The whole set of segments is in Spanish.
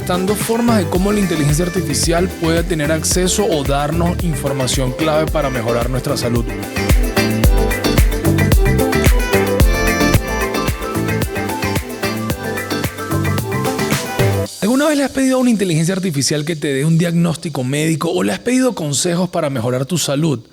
están dos formas de cómo la inteligencia artificial puede tener acceso o darnos información clave para mejorar nuestra salud. ¿Alguna vez le has pedido a una inteligencia artificial que te dé un diagnóstico médico o le has pedido consejos para mejorar tu salud?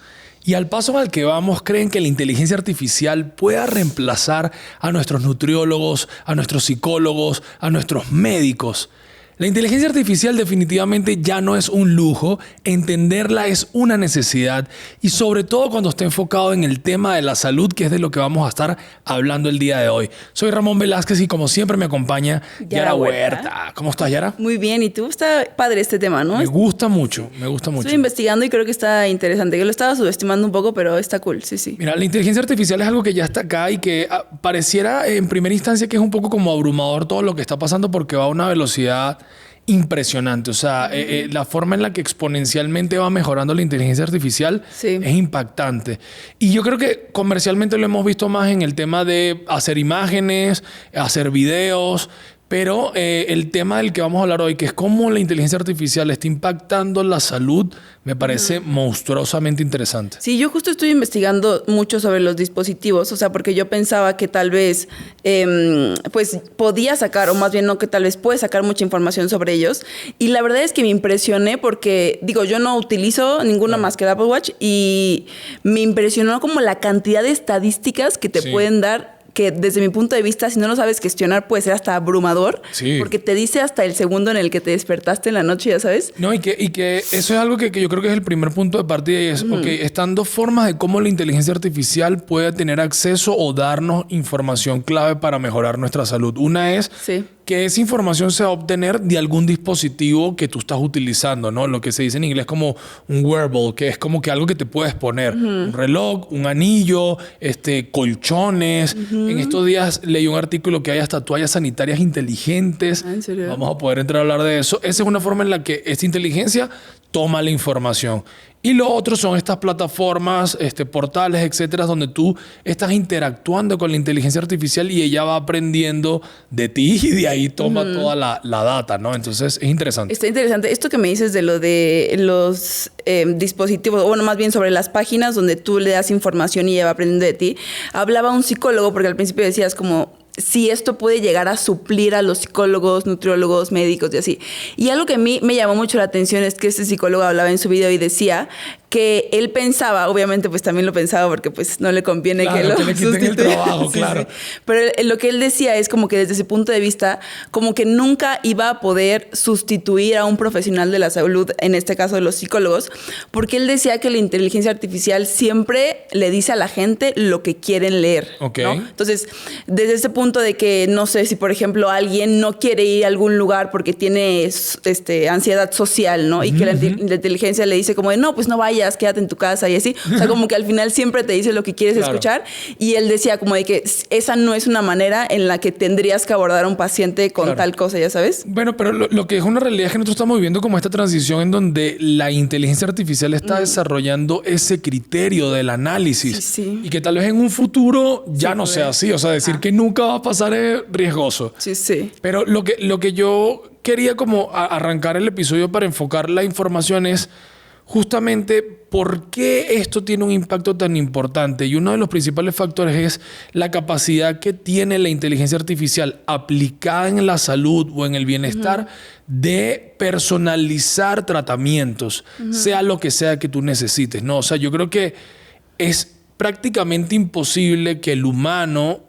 Y al paso al que vamos, creen que la inteligencia artificial pueda reemplazar a nuestros nutriólogos, a nuestros psicólogos, a nuestros médicos. La inteligencia artificial definitivamente ya no es un lujo, entenderla es una necesidad y sobre todo cuando está enfocado en el tema de la salud, que es de lo que vamos a estar hablando el día de hoy. Soy Ramón Velázquez y como siempre me acompaña Yara Huerta. ¿Cómo estás, Yara? Muy bien, y tú, está padre este tema, ¿no? Me gusta mucho, me gusta mucho. Estoy investigando y creo que está interesante. Yo lo estaba subestimando un poco, pero está cool, sí. Mira, la inteligencia artificial es algo que ya está acá y que pareciera en primera instancia que es un poco como abrumador todo lo que está pasando porque va a una velocidad impresionante. O sea, la forma en la que exponencialmente va mejorando la inteligencia artificial es impactante. Y yo creo que comercialmente lo hemos visto más en el tema de hacer imágenes, hacer videos, pero el tema del que vamos a hablar hoy, que es cómo la inteligencia artificial está impactando la salud, me parece monstruosamente interesante. Sí, yo justo estoy investigando mucho sobre los dispositivos, o sea, porque yo pensaba que tal vez pues podía sacar, o más bien no, que tal vez puede sacar mucha información sobre ellos. Y la verdad es que me impresioné porque, digo, yo no utilizo ninguna más que el Apple Watch y me impresionó como la cantidad de estadísticas que te pueden dar, que desde mi punto de vista, si no lo sabes gestionar, puede ser hasta abrumador. Sí. Porque te dice hasta el segundo en el que te despertaste en la noche, ya sabes. No, y que eso es algo que yo creo que es el primer punto de partida y es, están dos formas de cómo la inteligencia artificial puede tener acceso o darnos información clave para mejorar nuestra salud. Una es que esa información se va a obtener de algún dispositivo que tú estás utilizando, ¿no? Lo que se dice en inglés como un wearable, que es como que algo que te puedes poner. Un reloj, un anillo, colchones. En estos días leí un artículo que hay hasta toallas sanitarias inteligentes. ¿En serio? Vamos a poder entrar a hablar de eso. Esa es una forma en la que esta inteligencia toma la información. Y lo otro son estas plataformas, portales, etcétera, donde tú estás interactuando con la inteligencia artificial y ella va aprendiendo de ti y de ahí toma toda la data, ¿no? Entonces es interesante. Está interesante. Esto que me dices de lo de los dispositivos, o bueno, más bien sobre las páginas donde tú le das información y ella va aprendiendo de ti. Hablaba un psicólogo, porque al principio decías como si esto puede llegar a suplir a los psicólogos, nutriólogos, médicos y así. Y algo que a mí me llamó mucho la atención es que este psicólogo hablaba en su video y decía que él pensaba, obviamente pues también lo pensaba porque pues no le conviene que lo quiten el trabajo, claro. Pero lo que él decía es como que desde ese punto de vista, como que nunca iba a poder sustituir a un profesional de la salud, en este caso de los psicólogos, porque él decía que la inteligencia artificial siempre le dice a la gente lo que quieren leer, ¿no? Entonces, desde ese punto de que, no sé, si por ejemplo alguien no quiere ir a algún lugar porque tiene ansiedad social, ¿no? Y que la inteligencia le dice como de, no, pues no vayas, quédate en tu casa y así. O sea, como que al final siempre te dice lo que quieres escuchar. Y él decía como de que esa no es una manera en la que tendrías que abordar a un paciente con tal cosa, ¿ya sabes? Bueno, pero lo que es una realidad es que nosotros estamos viviendo como esta transición en donde la inteligencia artificial está desarrollando ese criterio del análisis. Y que tal vez en un futuro ya no sea así. O sea, decir que nunca va a pasar es riesgoso. Sí. Pero lo que yo quería como arrancar el episodio para enfocar la información es justamente por qué esto tiene un impacto tan importante. Y uno de los principales factores es la capacidad que tiene la inteligencia artificial aplicada en la salud o en el bienestar de personalizar tratamientos, sea lo que sea que tú necesites, ¿no? O sea, yo creo que es prácticamente imposible que el humano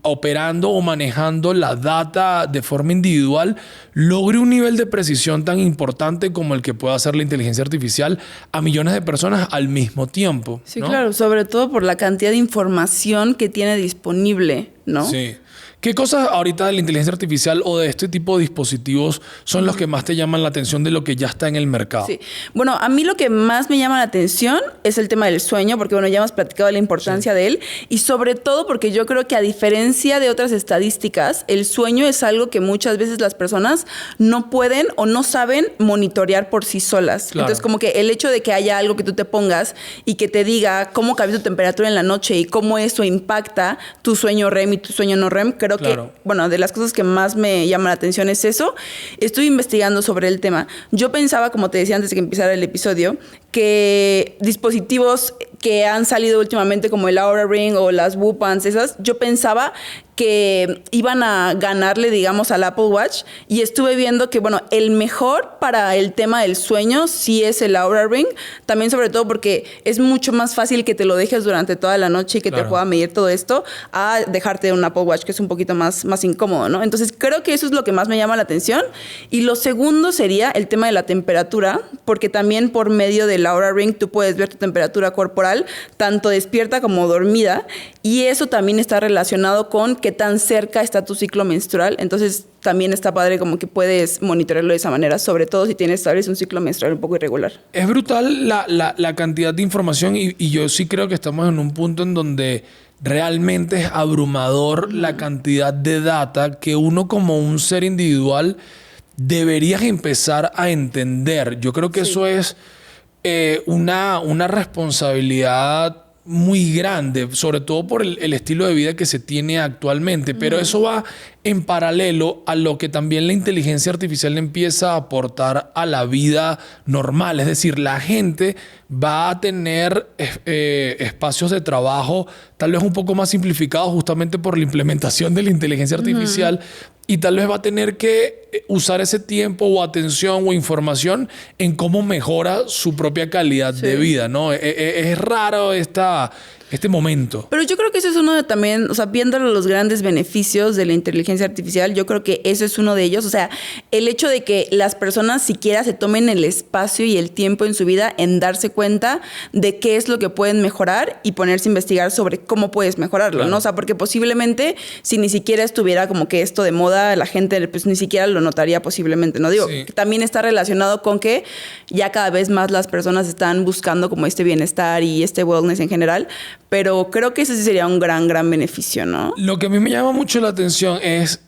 operando o manejando la data de forma individual logre un nivel de precisión tan importante como el que puede hacer la inteligencia artificial a millones de personas al mismo tiempo. Sí, ¿no? Claro, sobre todo por la cantidad de información que tiene disponible, ¿no? Sí. ¿Qué cosas ahorita de la inteligencia artificial o de este tipo de dispositivos son los que más te llaman la atención de lo que ya está en el mercado? Sí. Bueno, a mí lo que más me llama la atención es el tema del sueño, porque bueno, ya hemos platicado de la importancia de él y sobre todo porque yo creo que a diferencia de otras estadísticas, el sueño es algo que muchas veces las personas no pueden o no saben monitorear por sí solas. Claro. Entonces, como que el hecho de que haya algo que tú te pongas y que te diga cómo cambió tu temperatura en la noche y cómo eso impacta tu sueño REM y tu sueño no REM, creo creo que, bueno, de las cosas que más me llama la atención es eso. Estuve investigando sobre el tema. Yo pensaba, como te decía antes de que empezara el episodio, que dispositivos que han salido últimamente como el Oura Ring o las Whoop Bands, esas, yo pensaba que iban a ganarle, digamos, al Apple Watch, y estuve viendo que, bueno, el mejor para el tema del sueño sí es el Oura Ring, también sobre todo porque es mucho más fácil que te lo dejes durante toda la noche y que te pueda medir todo esto a dejarte un Apple Watch que es un poquito más incómodo, ¿no? Entonces creo que eso es lo que más me llama la atención. Y lo segundo sería el tema de la temperatura, porque también por medio del Oura Ring tú puedes ver tu temperatura corporal, tanto despierta como dormida, y eso también está relacionado con qué tan cerca está tu ciclo menstrual. Entonces también está padre como que puedes monitorearlo de esa manera, sobre todo si tienes tal vez un ciclo menstrual un poco irregular. Es brutal la cantidad de información y yo sí creo que estamos en un punto en donde realmente es abrumador la cantidad de data que uno como un ser individual deberías empezar a entender. Yo creo que eso es una responsabilidad muy grande, sobre todo por el estilo de vida que se tiene actualmente, pero eso va en paralelo a lo que también la inteligencia artificial empieza a aportar a la vida normal. Es decir, la gente va a tener espacios de trabajo tal vez un poco más simplificados justamente por la implementación de la inteligencia artificial, y tal vez va a tener que usar ese tiempo o atención o información en cómo mejora su propia calidad de vida, ¿no? Es raro este momento. Pero yo creo que eso es uno de también, o sea, viendo los grandes beneficios de la inteligencia artificial, yo creo que eso es uno de ellos. O sea, el hecho de que las personas siquiera se tomen el espacio y el tiempo en su vida en darse cuenta de qué es lo que pueden mejorar y ponerse a investigar sobre cómo puedes mejorarlo, ¿no? O sea, porque posiblemente si ni siquiera estuviera como que esto de moda, la gente pues ni siquiera lo notaría posiblemente, ¿no? Digo, también está relacionado con que ya cada vez más las personas están buscando como este bienestar y este wellness en general. Pero creo que ese sí sería un gran beneficio, ¿no? Lo que a mí me llama mucho la atención es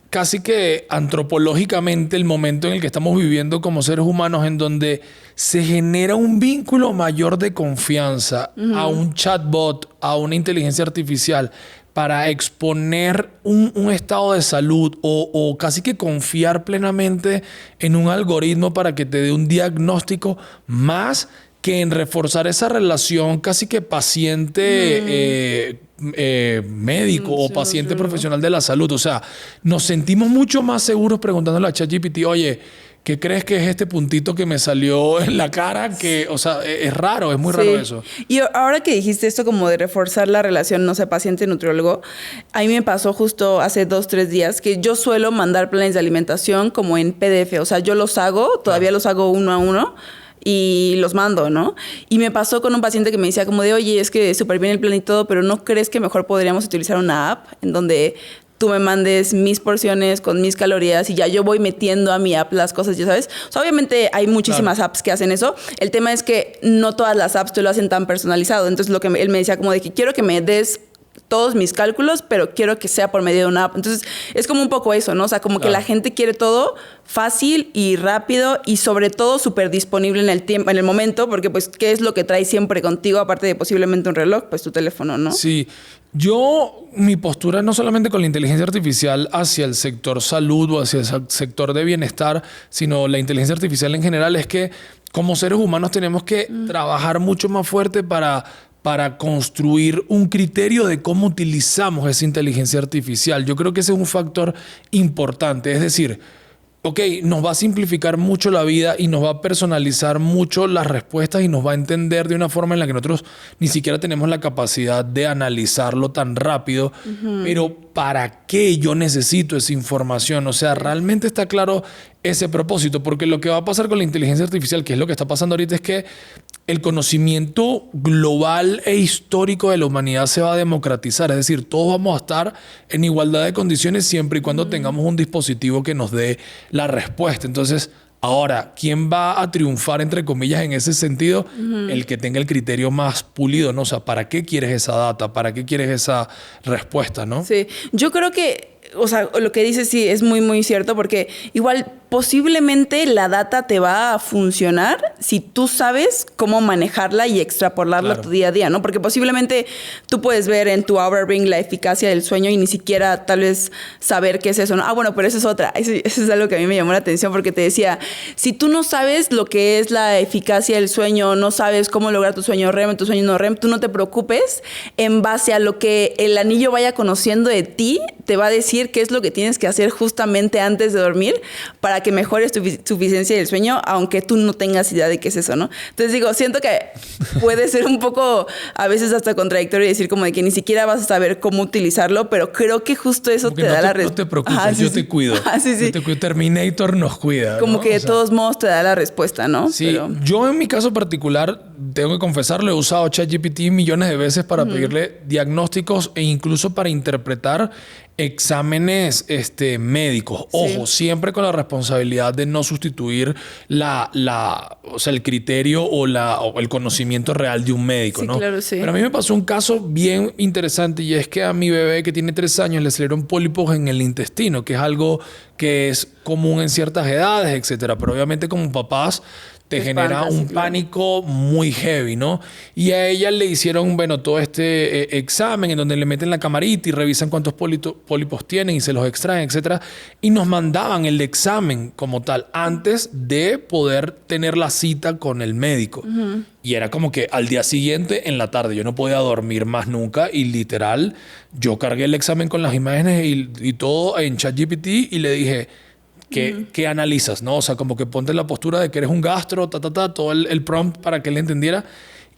casi que antropológicamente el momento en el que estamos viviendo como seres humanos, en donde se genera un vínculo mayor de confianza a un chatbot, a una inteligencia artificial, para exponer un estado de salud o casi que confiar plenamente en un algoritmo para que te dé un diagnóstico, más que en reforzar esa relación casi que paciente médico o paciente profesional de la salud. O sea, nos sentimos mucho más seguros preguntándole a ChatGPT, oye, ¿qué crees que es este puntito que me salió en la cara? Que, o sea, es raro, es muy raro eso. Y ahora que dijiste esto como de reforzar la relación, no sé, paciente-nutriólogo, a mí me pasó justo hace 2-3 días que yo suelo mandar planes de alimentación como en PDF. O sea, yo los hago, todavía los hago uno a uno, y los mando, ¿no? Y me pasó con un paciente que me decía como de, oye, es que súper bien el plan y todo, pero ¿no crees que mejor podríamos utilizar una app en donde tú me mandes mis porciones con mis calorías y ya yo voy metiendo a mi app las cosas, ya sabes? O sea, obviamente hay muchísimas apps que hacen eso. El tema es que no todas las apps te lo hacen tan personalizado. Entonces, lo que él me decía como de que quiero que me des todos mis cálculos, pero quiero que sea por medio de una app. Entonces, es como un poco eso, ¿no? O sea, como que la gente quiere todo fácil y rápido y sobre todo súper disponible en el tiempo, en el momento, porque pues, ¿qué es lo que traes siempre contigo? Aparte de posiblemente un reloj, pues tu teléfono, ¿no? Sí. Mi postura no solamente con la inteligencia artificial hacia el sector salud o hacia el sector de bienestar, sino la inteligencia artificial en general, es que como seres humanos tenemos que trabajar mucho más fuerte para construir un criterio de cómo utilizamos esa inteligencia artificial. Yo creo que ese es un factor importante. Es decir, ok, nos va a simplificar mucho la vida y nos va a personalizar mucho las respuestas y nos va a entender de una forma en la que nosotros ni siquiera tenemos la capacidad de analizarlo tan rápido. Pero ¿para qué yo necesito esa información? O sea, realmente está claro ese propósito, porque lo que va a pasar con la inteligencia artificial, que es lo que está pasando ahorita, es que el conocimiento global e histórico de la humanidad se va a democratizar. Es decir, todos vamos a estar en igualdad de condiciones siempre y cuando tengamos un dispositivo que nos dé la respuesta. Entonces, ahora, ¿quién va a triunfar, entre comillas, en ese sentido? El que tenga el criterio más pulido, ¿no? O sea, ¿para qué quieres esa data? ¿Para qué quieres esa respuesta, no? Sí, yo creo que o sea, lo que dices sí es muy, muy cierto, porque igual posiblemente la data te va a funcionar si tú sabes cómo manejarla y extrapolarla a tu día a día, ¿no? Porque posiblemente tú puedes ver en tu Oura Ring la eficacia del sueño y ni siquiera tal vez saber qué es eso, ¿no? Ah, bueno, pero eso es otra. Eso es algo que a mí me llamó la atención porque te decía, si tú no sabes lo que es la eficacia del sueño, no sabes cómo lograr tu sueño REM, tu sueño no REM, tú no te preocupes. En base a lo que el anillo vaya conociendo de ti, te va a decir qué es lo que tienes que hacer justamente antes de dormir para que mejores tu suficiencia del sueño, aunque tú no tengas idea de qué es eso, ¿no? Entonces digo, siento que puede ser un poco a veces hasta contradictorio decir como de que ni siquiera vas a saber cómo utilizarlo, pero creo que justo eso te da la respuesta. No te preocupes, yo te cuido. Yo te cuido. Terminator nos cuida. Como que de todos modos te da la respuesta, ¿no? Sí, yo en mi caso particular, tengo que confesarlo, he usado ChatGPT millones de veces para pedirle diagnósticos e incluso para interpretar exámenes médicos. Ojo, siempre con la responsabilidad de no sustituir o sea, el criterio o el conocimiento real de un médico, sí, ¿no? Claro, sí. Pero a mí me pasó un caso bien interesante y es que a mi bebé que tiene 3 años le salieron pólipos en el intestino, que es algo que es común en ciertas edades, etcétera. Pero obviamente como papás te genera un pánico muy heavy, ¿no? Y a ella le hicieron, bueno, todo este examen en donde le meten la camarita y revisan cuántos pólipos tienen y se los extraen, etcétera. Y nos mandaban el examen como tal antes de poder tener la cita con el médico. Y era como que al día siguiente, en la tarde, yo no podía dormir más nunca y literal, yo cargué el examen con las imágenes y todo en ChatGPT y le dije... ¿Qué analizas? ¿No? O sea, como que ponte en la postura de que eres un gastro, todo el prompt para que él entendiera.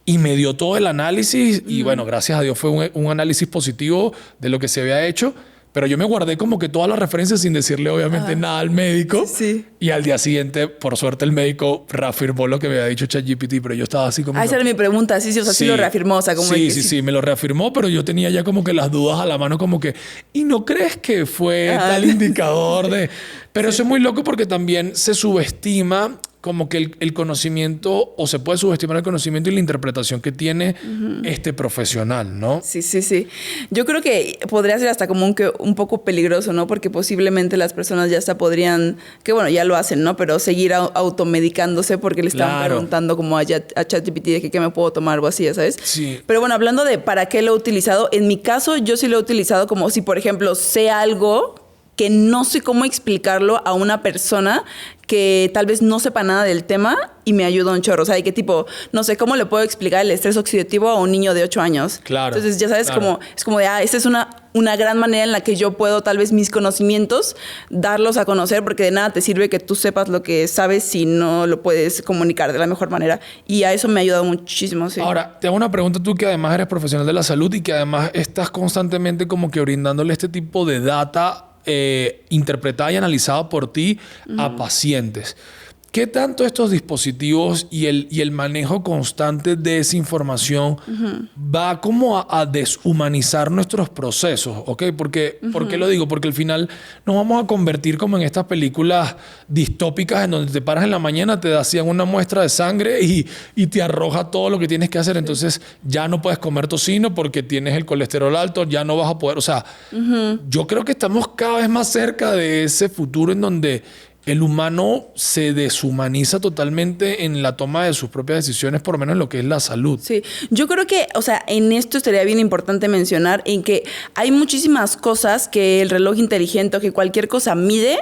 Y me dio todo el análisis. Y bueno, gracias a Dios fue un análisis positivo de lo que se había hecho. Pero yo me guardé como que todas las referencias sin decirle obviamente nada al médico. Sí. Y al día siguiente, por suerte, el médico reafirmó lo que me había dicho ChatGPT, pero yo estaba así como... esa era mi pregunta. Sí, o sea, sí lo reafirmó. O sea, como sí, me lo reafirmó, pero yo tenía ya como que las dudas a la mano como que... ¿Y no crees que fue tal indicador de...? Pero eso es muy loco porque también se subestima como que el conocimiento, o se puede subestimar el conocimiento y la interpretación que tiene este profesional, ¿no? Sí. Yo creo que podría ser hasta como un poco peligroso, ¿no? Porque posiblemente las personas ya hasta podrían, que bueno, ya lo hacen, ¿no? Pero seguir automedicándose porque le están preguntando como a ChatGPT de que qué me puedo tomar o así, ¿sabes? Sí. Pero bueno, hablando de para qué lo he utilizado, en mi caso yo sí lo he utilizado como si, por ejemplo, sé algo que no sé cómo explicarlo a una persona que tal vez no sepa nada del tema y me ayuda un chorro. O sea, de qué tipo, no sé, ¿cómo le puedo explicar el estrés oxidativo a un niño de 8 años? Claro. Entonces, ya sabes, es como de, esa es una gran manera en la que yo puedo tal vez mis conocimientos darlos a conocer, porque de nada te sirve que tú sepas lo que sabes si no lo puedes comunicar de la mejor manera. Y a eso me ha ayudado muchísimo, sí. Ahora, te hago una pregunta tú que además eres profesional de la salud y que además estás constantemente como que brindándole este tipo de data interpretada y analizada por ti a pacientes. ¿Qué tanto estos dispositivos y el manejo constante de esa información va como a deshumanizar nuestros procesos? ¿Ok? ¿Por qué lo digo? Porque al final nos vamos a convertir como en estas películas distópicas en donde te paras en la mañana, te hacían una muestra de sangre y te arroja todo lo que tienes que hacer. Entonces ya no puedes comer tocino porque tienes el colesterol alto, ya no vas a poder... O sea, yo creo que estamos cada vez más cerca de ese futuro en donde el humano se deshumaniza totalmente en la toma de sus propias decisiones, por lo menos en lo que es la salud. Sí, yo creo que, o sea, en esto estaría bien importante mencionar en que hay muchísimas cosas que el reloj inteligente o que cualquier cosa mide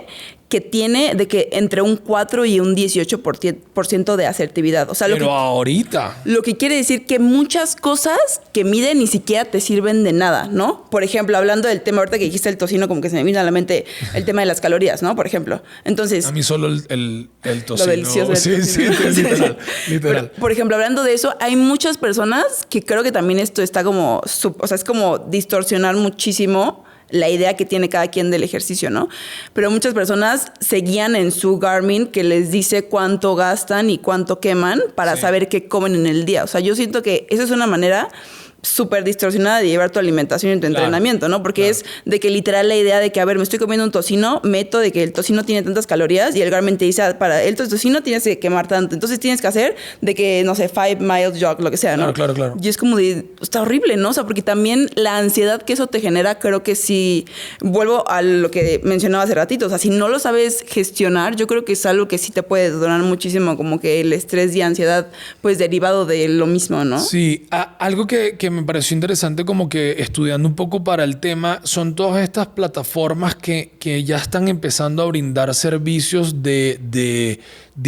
que tiene de que entre un 4 y un 18% de asertividad. O sea, ahorita. Lo que quiere decir que muchas cosas que mide ni siquiera te sirven de nada, ¿no? Por ejemplo, hablando del tema, ahorita que dijiste el tocino, como que se me vino a la mente el tema de las calorías, ¿no? Por ejemplo. Entonces... A mí solo el tocino. Lo delicioso. Sí, literal. Pero, por ejemplo, hablando de eso, hay muchas personas que creo que también esto está como... O sea, es como distorsionar muchísimo la idea que tiene cada quien del ejercicio, ¿no? Pero muchas personas se guían en su Garmin que les dice cuánto gastan y cuánto queman para saber qué comen en el día. O sea, yo siento que esa es una manera súper distorsionada de llevar tu alimentación y tu entrenamiento, ¿no? Porque es de que literal la idea de que, a ver, me estoy comiendo un tocino, meto de que el tocino tiene tantas calorías y el garment te dice, para el tocino tienes que quemar tanto. Entonces tienes que hacer de que, no sé, 5 miles jog, lo que sea, ¿no? Claro. Y es como de, está horrible, ¿no? O sea, porque también la ansiedad que eso te genera, creo que si, vuelvo a lo que mencionaba hace ratito, o sea, si no lo sabes gestionar, yo creo que es algo que sí te puede detonar muchísimo, como que el estrés y ansiedad, pues derivado de lo mismo, ¿no? Sí, algo que me pareció interesante como que estudiando un poco para el tema son todas estas plataformas que ya están empezando a brindar servicios de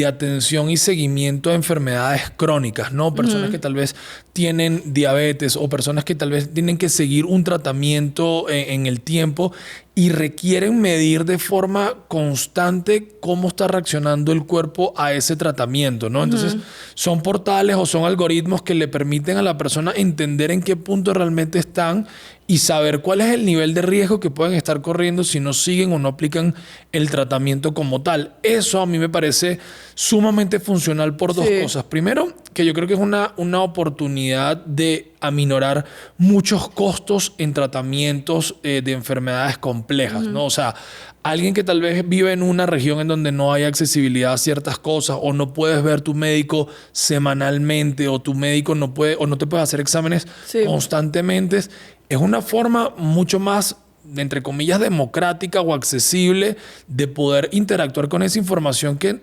atención y seguimiento a enfermedades crónicas, ¿no? Personas que tal vez tienen diabetes o personas que tal vez tienen que seguir un tratamiento en el tiempo y requieren medir de forma constante cómo está reaccionando el cuerpo a ese tratamiento, ¿no? Entonces, son portales o son algoritmos que le permiten a la persona entender en qué punto realmente están y saber cuál es el nivel de riesgo que pueden estar corriendo si no siguen o no aplican el tratamiento como tal. Eso a mí me parece sumamente funcional por dos cosas. Primero, que yo creo que es una oportunidad de aminorar muchos costos en tratamientos de enfermedades complejas, ¿no? O sea, alguien que tal vez vive en una región en donde no hay accesibilidad a ciertas cosas o no puedes ver tu médico semanalmente o tu médico no puede o no te puede hacer exámenes constantemente, es una forma mucho más, entre comillas, democrática o accesible de poder interactuar con esa información que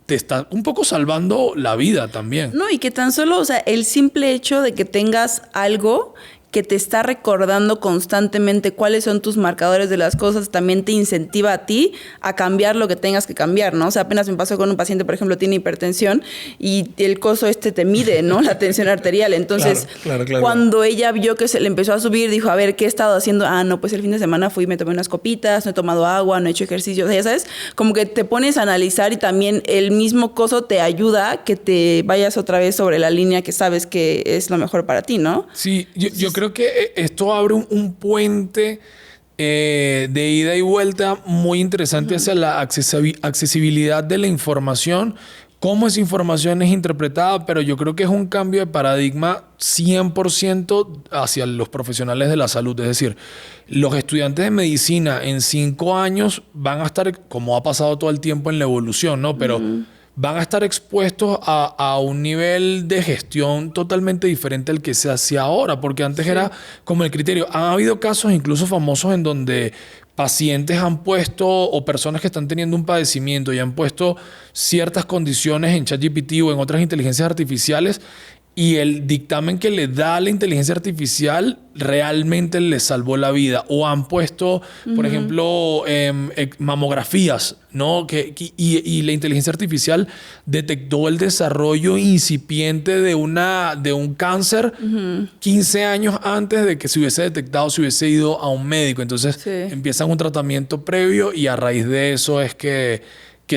te está un poco salvando la vida también. No, y que tan solo, o sea, el simple hecho de que tengas algo que te está recordando constantemente cuáles son tus marcadores de las cosas, también te incentiva a ti a cambiar lo que tengas que cambiar, ¿no? O sea, apenas me pasó con un paciente, por ejemplo, tiene hipertensión y el coso te mide, ¿no? La tensión arterial. Entonces, claro. cuando ella vio que se le empezó a subir, dijo, a ver, ¿qué he estado haciendo? Ah, no, pues el fin de semana fui, me tomé unas copitas, no he tomado agua, no he hecho ejercicio. O sea, ya sabes, como que te pones a analizar y también el mismo coso te ayuda a que te vayas otra vez sobre la línea que sabes que es lo mejor para ti, ¿no? Sí, yo creo que esto abre un puente de ida y vuelta muy interesante hacia la accesibilidad de la información, cómo esa información es interpretada, pero yo creo que es un cambio de paradigma 100% hacia los profesionales de la salud. Es decir, los estudiantes de medicina en 5 años van a estar, como ha pasado todo el tiempo en la evolución, ¿no? Pero van a estar expuestos a un nivel de gestión totalmente diferente al que se hacía ahora, porque antes era como el criterio. Han habido casos incluso famosos en donde pacientes han puesto, o personas que están teniendo un padecimiento y han puesto ciertas condiciones en ChatGPT o en otras inteligencias artificiales, y el dictamen que le da la inteligencia artificial realmente le salvó la vida. O han puesto, por ejemplo, mamografías, ¿no? Y la inteligencia artificial detectó el desarrollo incipiente de un cáncer 15 años antes de que se hubiese detectado, se hubiese ido a un médico. Entonces empiezan un tratamiento previo y a raíz de eso es que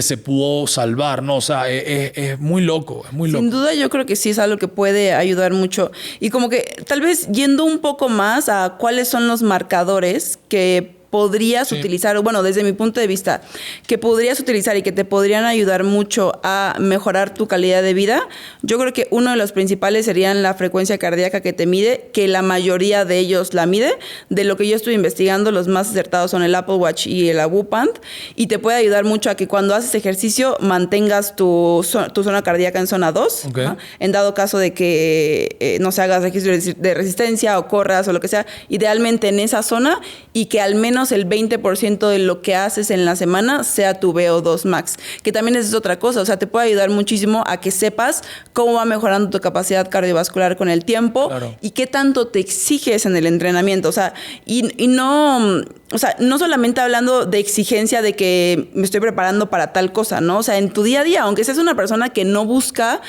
se pudo salvar, ¿no? O sea, es muy loco, es muy loco. Sin duda yo creo que sí es algo que puede ayudar mucho. Y como que tal vez yendo un poco más a cuáles son los marcadores que podrías utilizar, bueno, desde mi punto de vista, que podrías utilizar y que te podrían ayudar mucho a mejorar tu calidad de vida, yo creo que uno de los principales serían la frecuencia cardíaca que te mide, que la mayoría de ellos la mide. De lo que yo estoy investigando, los más acertados son el Apple Watch y el Whoop Band, y te puede ayudar mucho a que cuando haces ejercicio mantengas tu zona cardíaca en zona 2, ¿no? En dado caso de que no se hagas registro de resistencia o corras o lo que sea, idealmente en esa zona, y que al menos el 20% de lo que haces en la semana sea tu VO2 max, que también es otra cosa. O sea, te puede ayudar muchísimo a que sepas cómo va mejorando tu capacidad cardiovascular con el tiempo y qué tanto te exiges en el entrenamiento. O sea, y no, o sea, no solamente hablando de exigencia de que me estoy preparando para tal cosa, ¿no? O sea, en tu día a día, aunque seas una persona que no busca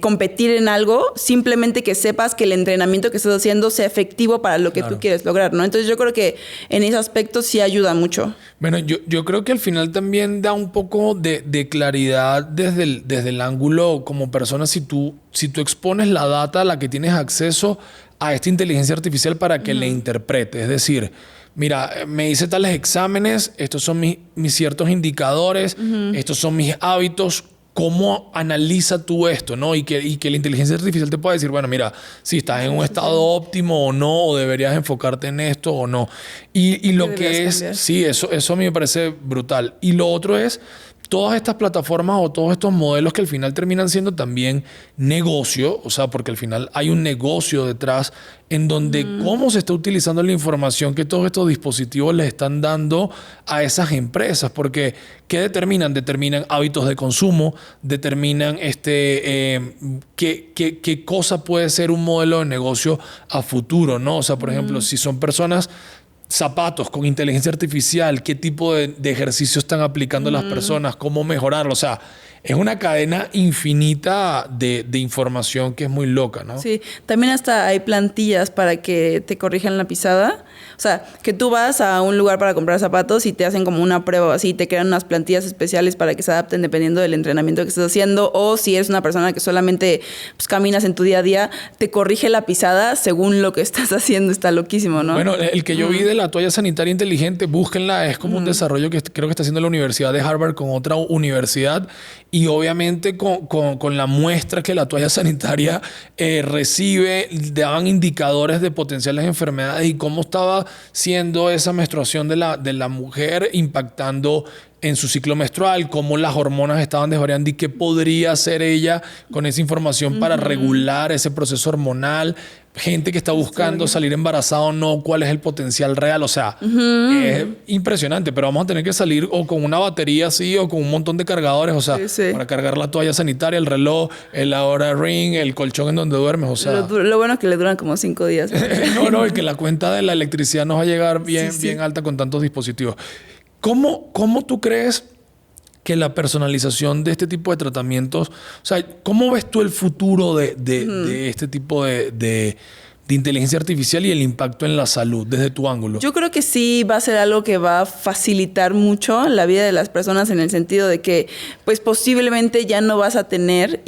competir en algo, simplemente que sepas que el entrenamiento que estás haciendo sea efectivo para lo que tú quieres lograr, ¿no? Entonces yo creo que en ese aspecto sí ayuda mucho. Bueno, yo creo que al final también da un poco de claridad desde el ángulo como persona si tú expones la data a la que tienes acceso a esta inteligencia artificial para que le interprete. Es decir, mira, me hice tales exámenes, estos son mis ciertos indicadores, estos son mis hábitos, ¿cómo analiza tú esto, no? Y que la inteligencia artificial te pueda decir, bueno, mira, si estás en un estado óptimo o no, o deberías enfocarte en esto o no. Y lo que es, cambiar. sí, eso a mí me parece brutal. Y lo otro es todas estas plataformas o todos estos modelos que al final terminan siendo también negocio, o sea, porque al final hay un negocio detrás en donde cómo se está utilizando la información que todos estos dispositivos les están dando a esas empresas, porque ¿qué determinan? Determinan hábitos de consumo, determinan qué cosa puede ser un modelo de negocio a futuro, ¿no? O sea, por ejemplo, si son personas zapatos con inteligencia artificial, qué tipo de ejercicio están aplicando las personas, cómo mejorarlo. O sea, es una cadena infinita de información que es muy loca, ¿no? Sí, también hasta hay plantillas para que te corrijan la pisada. O sea, que tú vas a un lugar para comprar zapatos y te hacen como una prueba así, te crean unas plantillas especiales para que se adapten dependiendo del entrenamiento que estés haciendo, o si eres una persona que solamente pues, caminas en tu día a día, te corrige la pisada según lo que estás haciendo. Está loquísimo, ¿no? Bueno, el que yo vi de la toalla sanitaria inteligente, búsquenla, es como un desarrollo que creo que está haciendo la Universidad de Harvard con otra universidad, y obviamente con la muestra que la toalla sanitaria recibe, daban indicadores de potenciales enfermedades y cómo estaba siendo esa menstruación de la mujer impactando en su ciclo menstrual, cómo las hormonas estaban desvariando y qué podría hacer ella con esa información para regular ese proceso hormonal. Gente que está buscando salir embarazada o no, cuál es el potencial real. O sea, es impresionante, pero vamos a tener que salir o con una batería así o con un montón de cargadores, o sea, para cargar la toalla sanitaria, el reloj, el Oura Ring, el colchón en donde duermes, o sea. Lo bueno es que le duran como 5 días. No, y que la cuenta de la electricidad nos va a llegar bien alta con tantos dispositivos. ¿Cómo tú crees que la personalización de este tipo de tratamientos, o sea, cómo ves tú el futuro de este tipo de inteligencia artificial y el impacto en la salud desde tu ángulo? Yo creo que sí va a ser algo que va a facilitar mucho la vida de las personas en el sentido de que pues posiblemente ya no vas a tener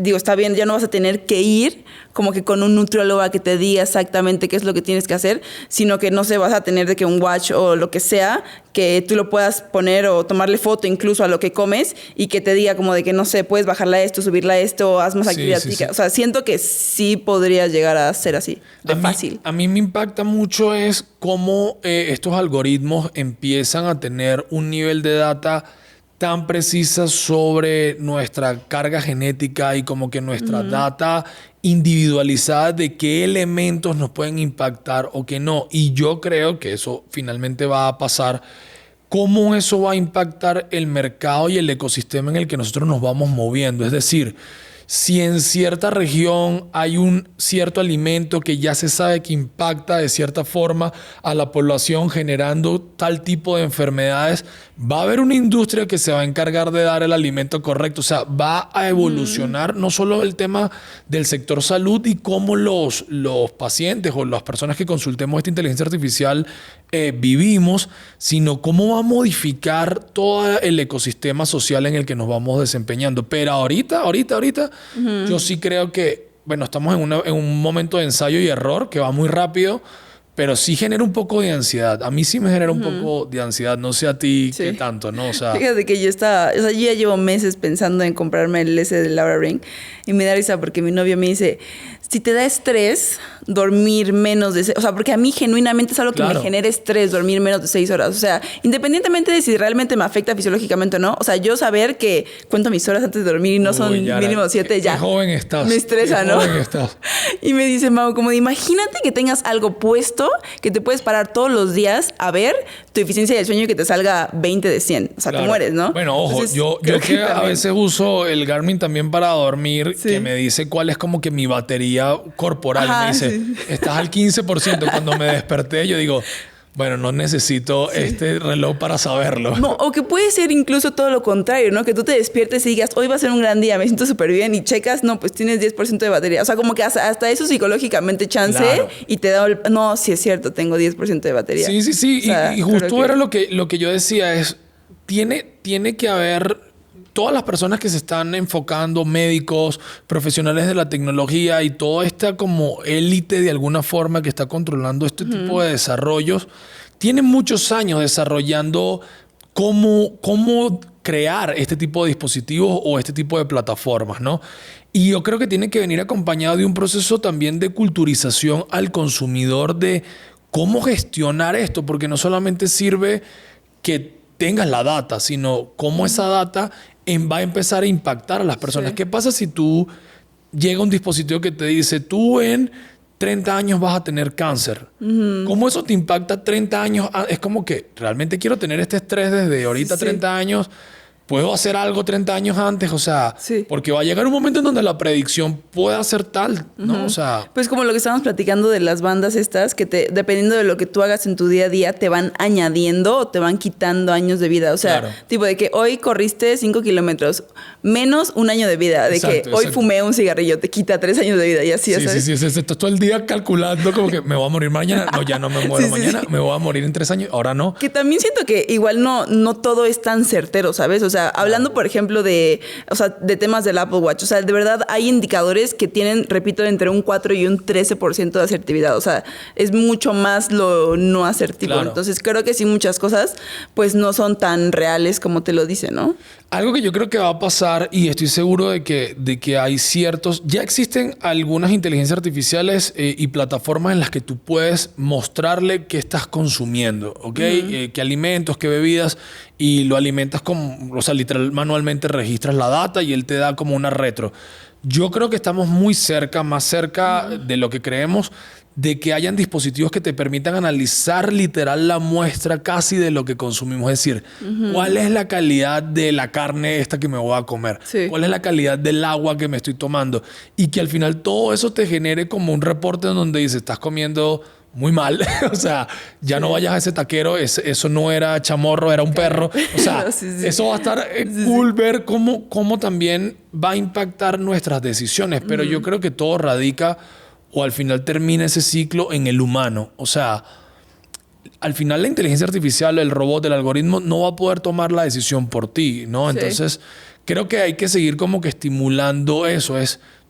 está bien, ya no vas a tener que ir como que con un nutriólogo a que te diga exactamente qué es lo que tienes que hacer, sino que no sé, vas a tener de que un watch o lo que sea, que tú lo puedas poner o tomarle foto incluso a lo que comes y que te diga como de que no sé, puedes bajarla a esto, subirla a esto, haz más actividad física. O sea, siento que sí podría llegar a ser así, fácil. A mí me impacta mucho es cómo estos algoritmos empiezan a tener un nivel de data tan precisa sobre nuestra carga genética y como que nuestra data individualizada de qué elementos nos pueden impactar o qué no. Y yo creo que eso finalmente va a pasar. ¿Cómo eso va a impactar el mercado y el ecosistema en el que nosotros nos vamos moviendo? Es decir, si en cierta región hay un cierto alimento que ya se sabe que impacta de cierta forma a la población generando tal tipo de enfermedades, va a haber una industria que se va a encargar de dar el alimento correcto. O sea, va a evolucionar no solo el tema del sector salud y cómo los pacientes o las personas que consultemos esta inteligencia artificial vivimos, sino cómo va a modificar todo el ecosistema social en el que nos vamos desempeñando. Pero ahorita, yo sí creo que, bueno, estamos en un momento de ensayo y error que va muy rápido, pero sí genera un poco de ansiedad. A mí sí me genera un poco de ansiedad. No sé a ti qué tanto, ¿no? O sea, fíjate que yo ya llevo meses pensando en comprarme el del Oura Ring y me da risa porque mi novio me dice, si te da estrés, dormir menos de... O sea, porque a mí genuinamente es algo que me genera estrés, dormir menos de 6 horas. O sea, independientemente de si realmente me afecta fisiológicamente o no. O sea, yo saber que cuento mis horas antes de dormir y no son mínimo 7 ya. Qué joven estás. Me estresa, qué ¿no? Joven estás. Y me dice, Mau, como de, imagínate que tengas algo puesto que te puedes parar todos los días a ver tu eficiencia del sueño y que te salga 20 de 100. O sea, te mueres, ¿no? Bueno, ojo, entonces, yo que a veces uso el Garmin también para dormir, que me dice cuál es como que mi batería corporal. Ajá, me dice, estás al 15%. Cuando me desperté, yo digo, bueno, no necesito este reloj para saberlo. No, o que puede ser incluso todo lo contrario, ¿no? Que tú te despiertes y digas, hoy va a ser un gran día, me siento súper bien, y checas, no, pues tienes 10% de batería. O sea, como que hasta eso psicológicamente chance y te da, no, sí es cierto, tengo 10% de batería. Sí. O sea, y justo era lo que yo decía, es, tiene que haber... Todas las personas que se están enfocando, médicos, profesionales de la tecnología y toda esta como élite de alguna forma que está controlando este tipo de desarrollos, tienen muchos años desarrollando cómo crear este tipo de dispositivos o este tipo de plataformas, ¿no? Y yo creo que tiene que venir acompañado de un proceso también de culturización al consumidor de cómo gestionar esto, porque no solamente sirve que tengas la data, sino cómo esa data va a empezar a impactar a las personas. Sí. ¿Qué pasa si tú llega un dispositivo que te dice, tú en 30 años vas a tener cáncer? ¿Cómo eso te impacta 30 años? Es como que realmente quiero tener este estrés desde ahorita, Sí. 30 años. ¿Puedo hacer algo 30 años antes? O sea, Sí. porque va a llegar un momento en donde la predicción pueda ser tal, ¿no? O sea, Pues como lo que estábamos platicando de las bandas estas, que dependiendo de lo que tú hagas en tu día a día, te van añadiendo o te van quitando años de vida. O sea, Claro. tipo de que hoy corriste 5 kilómetros, menos un año de vida. De Exacto, que hoy exacto. fumé un cigarrillo, te quita 3 años de vida y así, sí, ¿sabes? sí, estás todo el día calculando como que me voy a morir mañana. No, ya no me muero Sí, sí, mañana. sí. Me voy a morir en 3 años. Ahora no. Que también siento que igual no todo es tan certero, ¿sabes? O sea, hablando, por ejemplo, de temas del Apple Watch. O sea, de verdad hay indicadores que tienen, repito, entre un 4 y un 13% de asertividad. O sea, es mucho más lo no asertivo. Claro. Entonces, creo que sí muchas cosas pues no son tan reales como te lo dicen, ¿no? Algo que yo creo que va a pasar, y estoy seguro de que hay ciertos... Ya existen algunas inteligencias artificiales y plataformas en las que tú puedes mostrarle qué estás consumiendo, ¿ok? Qué alimentos, qué bebidas, y lo alimentas con... O sea, literal, manualmente registras la data y él te da como una retro. Yo creo que estamos muy cerca, más cerca de lo que creemos, de que hayan dispositivos que te permitan analizar literal la muestra casi de lo que consumimos. Es decir, ¿cuál es la calidad de la carne esta que me voy a comer? Sí. ¿Cuál es la calidad del agua que me estoy tomando? Y que al final todo eso te genere como un reporte donde dice, estás comiendo muy mal. O sea, ya no vayas a ese taquero, eso no era chamorro, era un perro. O sea, Sí, sí. eso va a estar cool ver cómo también va a impactar nuestras decisiones. Pero yo creo que todo radica, o al final termina ese ciclo en el humano. O sea, al final la inteligencia artificial, el robot, el algoritmo no va a poder tomar la decisión por ti, ¿no? Sí. Entonces, creo que hay que seguir como que estimulando eso.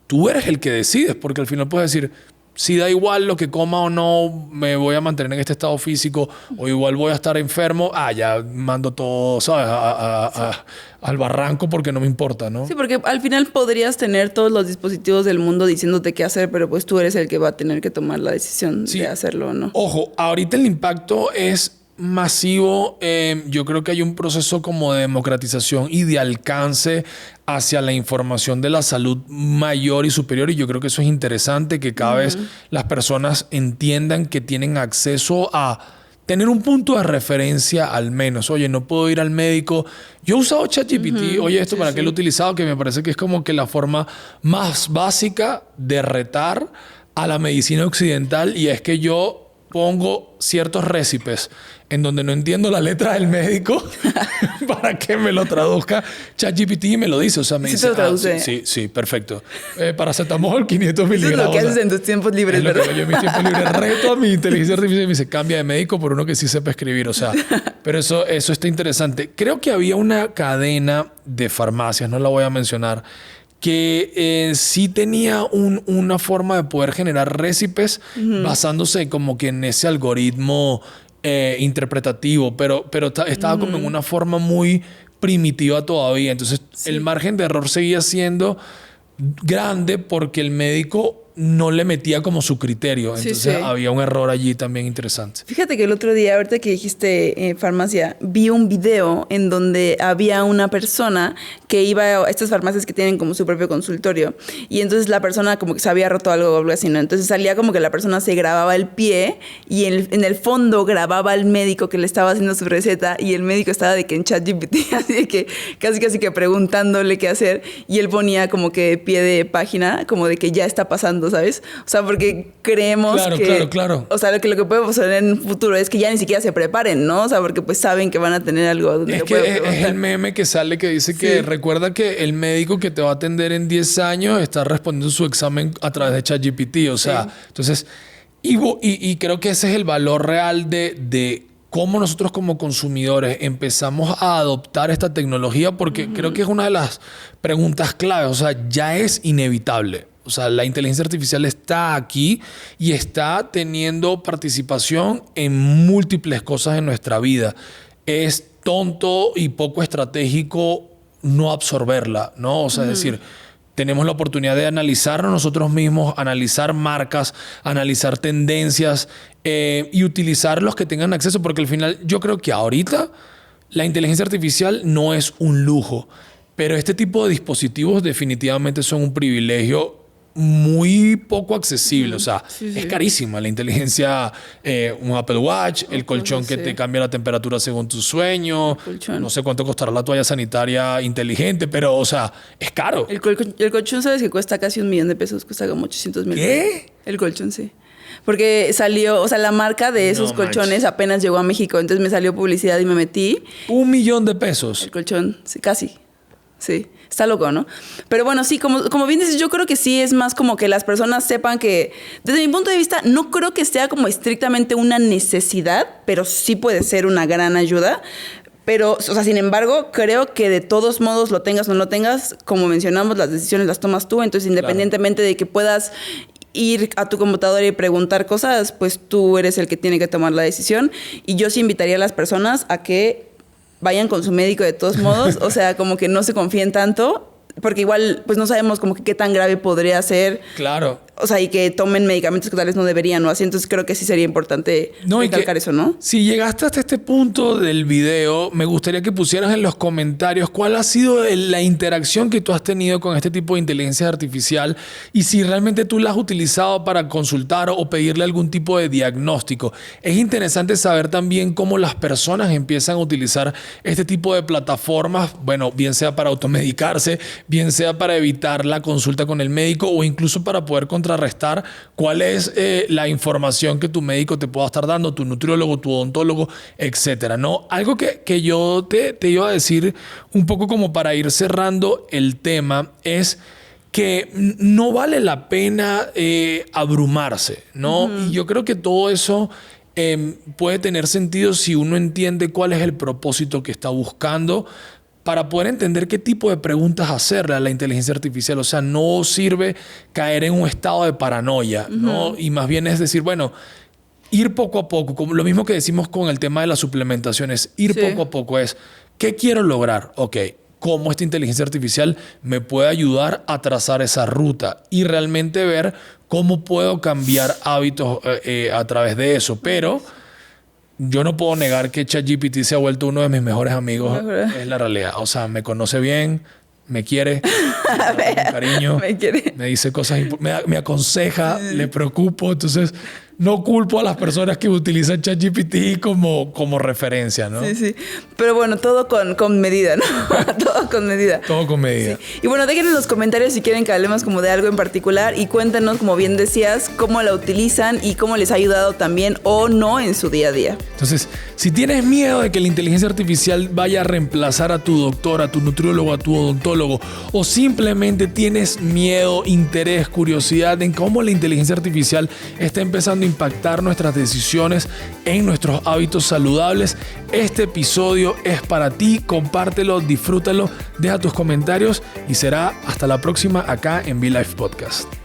Tú eres el que decides, porque al final puedes decir, si da igual lo que coma o no, me voy a mantener en este estado físico, o igual voy a estar enfermo, ya mando todo, ¿sabes? Al barranco porque no me importa, ¿no? Sí, porque al final podrías tener todos los dispositivos del mundo diciéndote qué hacer, pero pues tú eres el que va a tener que tomar la decisión Sí. de hacerlo o no. Ojo, ahorita el impacto es masivo. Yo creo que hay un proceso como de democratización y de alcance hacia la información de la salud mayor y superior, y yo creo que eso es interesante, que cada vez las personas entiendan que tienen acceso a tener un punto de referencia al menos. Oye, no puedo ir al médico. Yo he usado ChatGPT. Oye, ¿esto Sí, para sí. qué lo he utilizado? Que me parece que es como que la forma más básica de retar a la medicina occidental, y es que yo pongo ciertos récipes en donde no entiendo la letra del médico para que me lo traduzca ChatGPT y me lo dice. O sea, me Sí dice, te lo traduce. sí, perfecto. Paracetamol 500 Eso es miligramos. lo que O sea, haces en tus tiempos libres, es lo que ¿verdad? yo en mis tiempos libres reto a mi inteligencia artificial y me dice, cambia de médico por uno que sí sepa escribir. O sea, pero eso está interesante. Creo que había una cadena de farmacias, no la voy a mencionar, que sí tenía una forma de poder generar récipes basándose como que en ese algoritmo interpretativo, pero estaba como en una forma muy primitiva todavía. Entonces, el margen de error seguía siendo grande porque el médico no le metía como su criterio. Sí, Entonces, sí. había un error allí también interesante. Fíjate que el otro día, ahorita que dijiste farmacia, vi un video en donde había una persona que iba a estas farmacias que tienen como su propio consultorio, y entonces la persona como que se había roto algo o algo así, ¿no? Entonces salía como que la persona se grababa el pie y en el fondo grababa al médico que le estaba haciendo su receta, y el médico estaba de que en ChatGPT, así de que casi que preguntándole qué hacer, y él ponía como que pie de página, como de que ya está pasando, ¿sabes? O sea, porque creemos Claro. O sea, lo que puede pasar en un futuro es que ya ni siquiera se preparen, ¿no? O sea, porque pues saben que van a tener algo donde Es lo que pueden es preguntar. el meme que sale que dice que recuerda que el médico que te va a atender en 10 años está respondiendo su examen a través de ChatGPT. O sea, entonces, y creo que ese es el valor real de cómo nosotros como consumidores empezamos a adoptar esta tecnología, porque creo que es una de las preguntas claves. O sea, ya es inevitable. O sea, la inteligencia artificial está aquí y está teniendo participación en múltiples cosas en nuestra vida. es tonto y poco estratégico no absorberla, ¿no? O sea, es decir, tenemos la oportunidad de analizarnos nosotros mismos, analizar marcas, analizar tendencias y utilizar los que tengan acceso, porque al final yo creo que ahorita la inteligencia artificial no es un lujo, pero este tipo de dispositivos definitivamente son un privilegio muy poco accesible. O sea, es carísima la inteligencia, un Apple Watch, el colchón que te cambia la temperatura según tu sueño. No sé cuánto costará la toalla sanitaria inteligente, pero, o sea, es caro. El colchón, ¿sabes que cuesta casi $1 millón? Cuesta como 800,000. ¿Qué? El colchón, sí. Porque salió, o sea, la marca de esos colchones apenas llegó a México, entonces me salió publicidad y me metí. $1 millón. El colchón, sí, casi. Sí, está loco, ¿no? Pero bueno, sí, como bien dices, yo creo que sí es más como que las personas sepan que, desde mi punto de vista, no creo que sea como estrictamente una necesidad, pero sí puede ser una gran ayuda. Pero, o sea, sin embargo, creo que de todos modos, lo tengas o no lo tengas, como mencionamos, las decisiones las tomas tú. Entonces, independientemente de que puedas ir a tu computadora y preguntar cosas, pues tú eres el que tiene que tomar la decisión. Y yo sí invitaría a las personas a que vayan con su médico de todos modos, o sea, como que no se confíen tanto, porque igual pues no sabemos como que qué tan grave podría ser. Claro. O sea, y que tomen medicamentos que tal vez no deberían, ¿no? Así, entonces creo que sí sería importante recalcar eso, ¿no? Si llegaste hasta este punto del video, me gustaría que pusieras en los comentarios cuál ha sido la interacción que tú has tenido con este tipo de inteligencia artificial y si realmente tú la has utilizado para consultar o pedirle algún tipo de diagnóstico. Es interesante saber también cómo las personas empiezan a utilizar este tipo de plataformas, bueno, bien sea para automedicarse, bien sea para evitar la consulta con el médico o incluso para poder contrarrestar cuál es la información que tu médico te pueda estar dando, tu nutriólogo, tu odontólogo, etcétera, ¿no? Algo que yo te iba a decir un poco como para ir cerrando el tema es que no vale la pena abrumarse, ¿no? Y yo creo que todo eso puede tener sentido si uno entiende cuál es el propósito que está buscando, para poder entender qué tipo de preguntas hacerle a la inteligencia artificial. O sea, no sirve caer en un estado de paranoia, ¿no? Y más bien es decir, bueno, ir poco a poco, como lo mismo que decimos con el tema de las suplementaciones, ir poco a poco es, ¿qué quiero lograr? Ok, ¿cómo esta inteligencia artificial me puede ayudar a trazar esa ruta? Y realmente ver cómo puedo cambiar hábitos a través de eso. Pero yo no puedo negar que ChatGPT se ha vuelto uno de mis mejores amigos. Es la realidad. O sea, me conoce bien, me quiere, me trata con cariño, me dice cosas, me aconseja, le preocupo. Entonces, no culpo a las personas que utilizan ChatGPT como referencia, ¿no? Sí, sí. Pero bueno, todo con medida, ¿no? Todo con medida. Todo con medida. Sí. Y bueno, déjenme en los comentarios si quieren que hablemos como de algo en particular y cuéntanos, como bien decías, cómo la utilizan y cómo les ha ayudado también o no en su día a día. Entonces, si tienes miedo de que la inteligencia artificial vaya a reemplazar a tu doctor, a tu nutriólogo, a tu odontólogo, o simplemente tienes miedo, interés, curiosidad en cómo la inteligencia artificial está empezando a impactar nuestras decisiones en nuestros hábitos saludables, este episodio es para ti. Compártelo, disfrútalo, deja tus comentarios y será hasta la próxima acá en Be Life Podcast.